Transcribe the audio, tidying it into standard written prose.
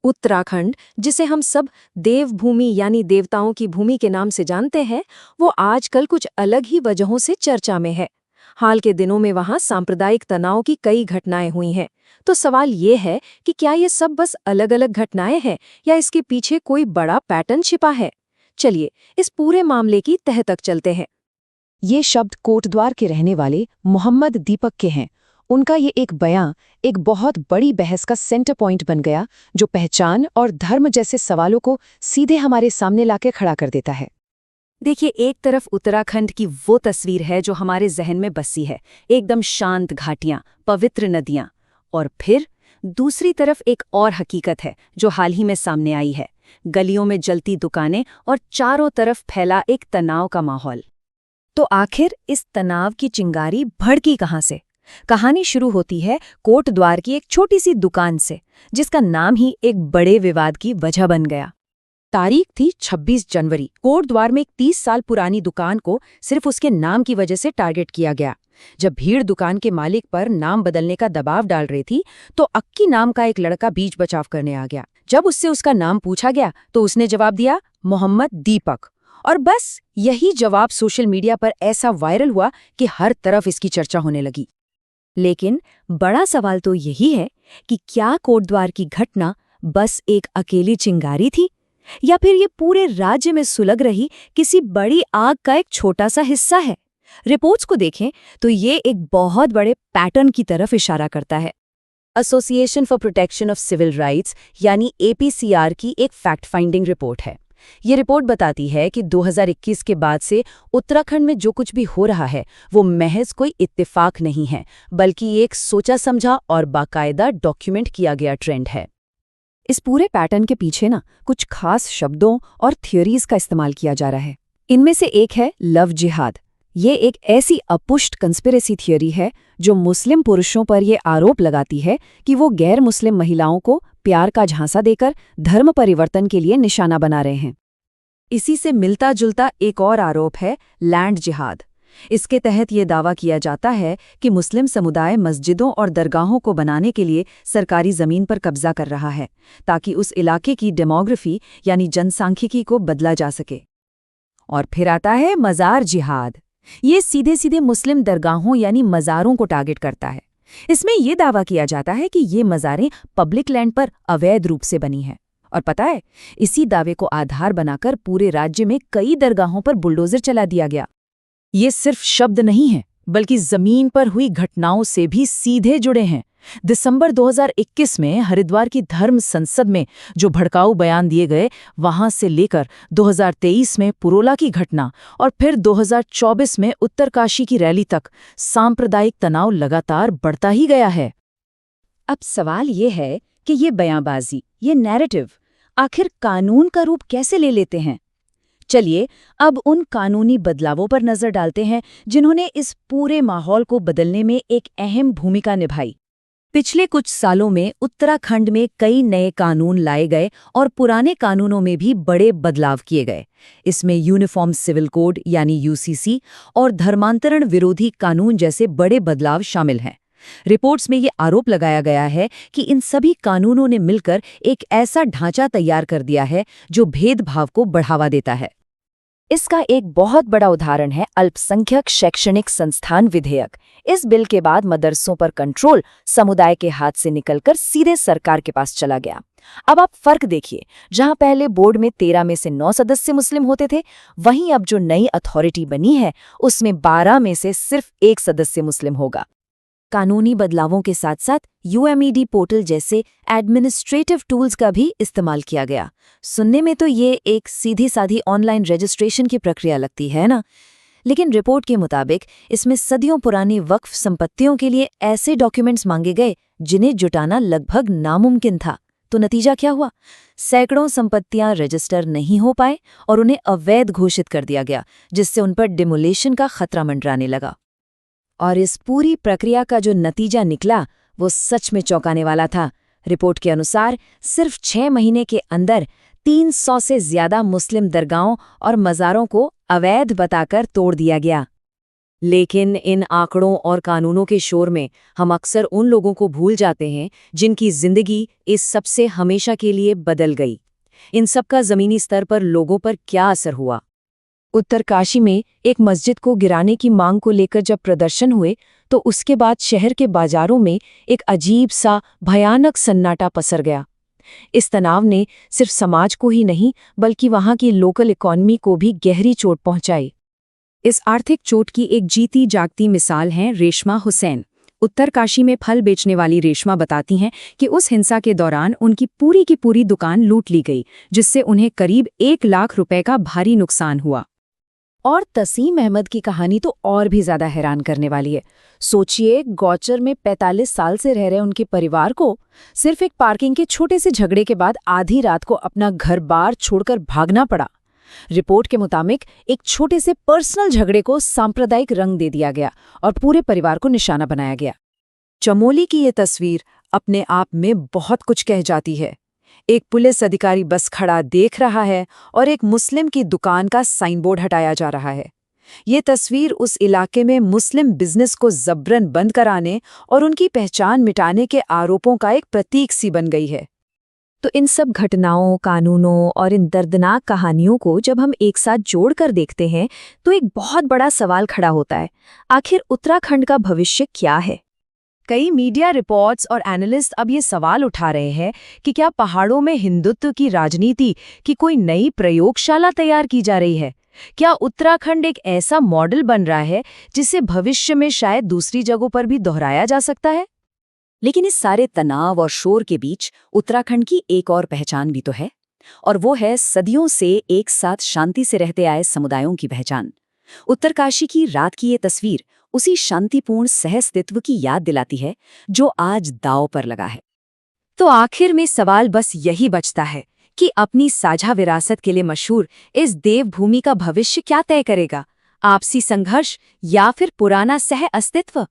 उत्तराखंड, जिसे हम सब देवभूमि यानी देवताओं की भूमि के नाम से जानते हैं, वो आजकल कुछ अलग ही वजहों से चर्चा में है। हाल के दिनों में वहां सांप्रदायिक तनाव की कई घटनाएं हुई हैं। तो सवाल ये है कि क्या ये सब बस अलग-अलग घटनाएं हैं या इसके पीछे कोई बड़ा पैटर्न छिपा है? चलिए, इस पूरे मामले की तह तक चलते हैं। ये शब्द कोटद्वार के रहने वाले मोहम्मद दीपक के हैं। उनका ये एक बयां एक बहुत बड़ी बहस का सेंटर पॉइंट बन गया, जो पहचान और धर्म जैसे सवालों को सीधे हमारे सामने लाके खड़ा कर देता है। देखिए, एक तरफ उत्तराखंड की वो तस्वीर है जो हमारे जहन में बसी है, एकदम शांत घाटियां, पवित्र नदियां। और फिर दूसरी तरफ एक और हकीकत है जो हाल ही में सामने आई है, गलियों में जलती दुकानें और चारों तरफ फैला एक तनाव का माहौल। तो आखिर इस तनाव की चिंगारी भड़की कहाँ से? कहानी शुरू होती है कोटद्वार की एक छोटी सी दुकान से, जिसका नाम ही एक बड़े विवाद की वजह बन गया। तारीख थी 26 जनवरी। कोटद्वार में एक 30 साल पुरानी दुकान को सिर्फ उसके नाम की वजह से टारगेट किया गया। जब भीड़ दुकान के मालिक पर नाम बदलने का दबाव डाल रही थी, तो अक्की नाम का एक लड़का बीच बचाव करने आ गया। जब उससे उसका नाम पूछा गया तो उसने जवाब दिया, मोहम्मद दीपक। और बस यही जवाब सोशल मीडिया पर ऐसा वायरल हुआ कि हर तरफ इसकी चर्चा होने लगी। लेकिन बड़ा सवाल तो यही है कि क्या कोटद्वार की घटना बस एक अकेली चिंगारी थी, या फिर ये पूरे राज्य में सुलग रही किसी बड़ी आग का एक छोटा सा हिस्सा है? रिपोर्ट्स को देखें तो ये एक बहुत बड़े पैटर्न की तरफ इशारा करता है। Association for protection of civil rights यानी APCR की एक फैक्ट फाइंडिंग रिपोर्ट है। ये रिपोर्ट बताती है कि 2021 के बाद से उत्तराखंड में जो कुछ भी हो रहा है वो महज कोई इत्तेफाक नहीं है, बल्कि एक सोचा समझा और बाकायदा डॉक्यूमेंट किया गया ट्रेंड है। इस पूरे पैटर्न के पीछे कुछ खास शब्दों और थियोरीज का इस्तेमाल किया जा रहा है। इनमें से एक है लव जिहाद। ये एक ऐसी अपुष्ट कंस्पिरेसी थियोरी है जो मुस्लिम पुरुषों पर ये आरोप लगाती है कि वो गैर मुस्लिम महिलाओं को प्यार का झांसा देकर धर्म परिवर्तन के लिए निशाना बना रहे हैं। इसी से मिलता जुलता एक और आरोप है लैंड जिहाद। इसके तहत ये दावा किया जाता है कि मुस्लिम समुदाय मस्जिदों और दरगाहों को बनाने के लिए सरकारी जमीन पर कब्जा कर रहा है, ताकि उस इलाके की डेमोग्राफी यानी जनसांख्यिकी को बदला जा सके। और फिर आता है मज़ार जिहाद। ये सीधे सीधे मुस्लिम दरगाहों यानी मज़ारों को टारगेट करता है। इसमें यह दावा किया जाता है कि ये मज़ारें पब्लिक लैंड पर अवैध रूप से बनी हैं। और पता है, इसी दावे को आधार बनाकर पूरे राज्य में कई दरगाहों पर बुलडोजर चला दिया गया। ये सिर्फ शब्द नहीं है, बल्कि जमीन पर हुई घटनाओं से भी सीधे जुड़े हैं। दिसंबर 2021 में हरिद्वार की धर्म संसद में जो भड़काऊ बयान दिए गए, वहां से लेकर 2023 में पुरोला की घटना और फिर 2024 में उत्तरकाशी की रैली तक सांप्रदायिक तनाव लगातार बढ़ता ही गया है। अब सवाल ये है कि ये बयानबाजी, ये नैरेटिव आखिर कानून का रूप कैसे ले लेते हैं? चलिए अब उन कानूनी बदलावों पर नजर डालते हैं जिन्होंने इस पूरे माहौल को बदलने में एक अहम भूमिका निभाई। पिछले कुछ सालों में उत्तराखंड में कई नए कानून लाए गए और पुराने कानूनों में भी बड़े बदलाव किए गए। इसमें यूनिफॉर्म सिविल कोड यानी UCC और धर्मांतरण विरोधी कानून जैसे बड़े बदलाव शामिल हैं। रिपोर्ट्स में ये आरोप लगाया गया है कि इन सभी कानूनों ने मिलकर एक ऐसा ढांचा तैयार कर दिया है जो भेदभाव को बढ़ावा देता है। इसका एक बहुत बड़ा उदाहरण है अल्पसंख्यक शैक्षणिक संस्थान विधेयक। इस बिल के बाद मदरसों पर कंट्रोल समुदाय के हाथ से निकलकर सीधे सरकार के पास चला गया। अब आप फर्क देखिए, जहां पहले बोर्ड में 13 में से 9 सदस्य मुस्लिम होते थे, वहीं अब जो नई अथॉरिटी बनी है उसमें 12 में से सिर्फ 1 सदस्य मुस्लिम होगा। कानूनी बदलावों के साथ साथ UMED पोर्टल जैसे एडमिनिस्ट्रेटिव टूल्स का भी इस्तेमाल किया गया। सुनने में तो ये एक सीधी साधी ऑनलाइन रजिस्ट्रेशन की प्रक्रिया लगती है ना, लेकिन रिपोर्ट के मुताबिक इसमें सदियों पुरानी वक्फ संपत्तियों के लिए ऐसे डॉक्यूमेंट्स मांगे गए जिन्हें जुटाना लगभग नामुमकिन था। तो नतीजा क्या हुआ? सैकड़ों संपत्तियां रजिस्टर नहीं हो पाए और उन्हें अवैध घोषित कर दिया गया, जिससे उन पर डिमोलिशन का खतरा मंडराने लगा। और इस पूरी प्रक्रिया का जो नतीजा निकला वो सच में चौंकाने वाला था। रिपोर्ट के अनुसार सिर्फ 6 महीने के अंदर 300 से ज्यादा मुस्लिम दरगाहों और मज़ारों को अवैध बताकर तोड़ दिया गया। लेकिन इन आंकड़ों और कानूनों के शोर में हम अक्सर उन लोगों को भूल जाते हैं जिनकी जिंदगी इस सबसे हमेशा के लिए बदल गई। इन सब का जमीनी स्तर पर लोगों पर क्या असर हुआ? उत्तरकाशी में एक मस्जिद को गिराने की मांग को लेकर जब प्रदर्शन हुए तो उसके बाद शहर के बाजारों में एक अजीब सा भयानक सन्नाटा पसर गया। इस तनाव ने सिर्फ समाज को ही नहीं बल्कि वहां की लोकल इकॉनमी को भी गहरी चोट पहुंचाई। इस आर्थिक चोट की एक जीती जागती मिसाल हैं रेशमा हुसैन। उत्तरकाशी में फल बेचने वाली रेशमा बताती हैं कि उस हिंसा के दौरान उनकी पूरी की पूरी दुकान लूट ली गई, जिससे उन्हें करीब 1 लाख रुपए का भारी नुकसान हुआ। और तसीम अहमद की कहानी तो और भी ज्यादा हैरान करने वाली है। सोचिए, गौचर में 45 साल से रह रहे उनके परिवार को सिर्फ एक पार्किंग के छोटे से झगड़े के बाद आधी रात को अपना घर बार छोड़कर भागना पड़ा। रिपोर्ट के मुताबिक एक छोटे से पर्सनल झगड़े को सांप्रदायिक रंग दे दिया गया और पूरे परिवार को निशाना बनाया गया। चमोली की ये तस्वीर अपने आप में बहुत कुछ कह जाती है। एक पुलिस अधिकारी बस खड़ा देख रहा है और एक मुस्लिम की दुकान का साइन बोर्ड हटाया जा रहा है। ये तस्वीर उस इलाके में मुस्लिम बिजनेस को जबरन बंद कराने और उनकी पहचान मिटाने के आरोपों का एक प्रतीक सी बन गई है। तो इन सब घटनाओं, कानूनों और इन दर्दनाक कहानियों को जब हम एक साथ जोड़कर देखते हैं तो एक बहुत बड़ा सवाल खड़ा होता है, आखिर उत्तराखंड का भविष्य क्या है? कई मीडिया रिपोर्ट्स और एनालिस्ट अब ये सवाल उठा रहे हैं कि क्या पहाड़ों में हिंदुत्व की राजनीति की कोई नई प्रयोगशाला तैयार की जा रही है? क्या उत्तराखंड एक ऐसा मॉडल बन रहा है जिसे भविष्य में शायद दूसरी जगहों पर भी दोहराया जा सकता है? लेकिन इस सारे तनाव और शोर के बीच उत्तराखंड की एक और पहचान भी तो है, और वो है सदियों से एक साथ शांति से रहते आए समुदायों की पहचान। उत्तरकाशी की रात की ये तस्वीर उसी शांतिपूर्ण सहअस्तित्व की याद दिलाती है जो आज दांव पर लगा है। तो आखिर में सवाल बस यही बचता है कि अपनी साझा विरासत के लिए मशहूर इस देवभूमि का भविष्य क्या तय करेगा? आपसी संघर्ष या फिर पुराना सह अस्तित्व?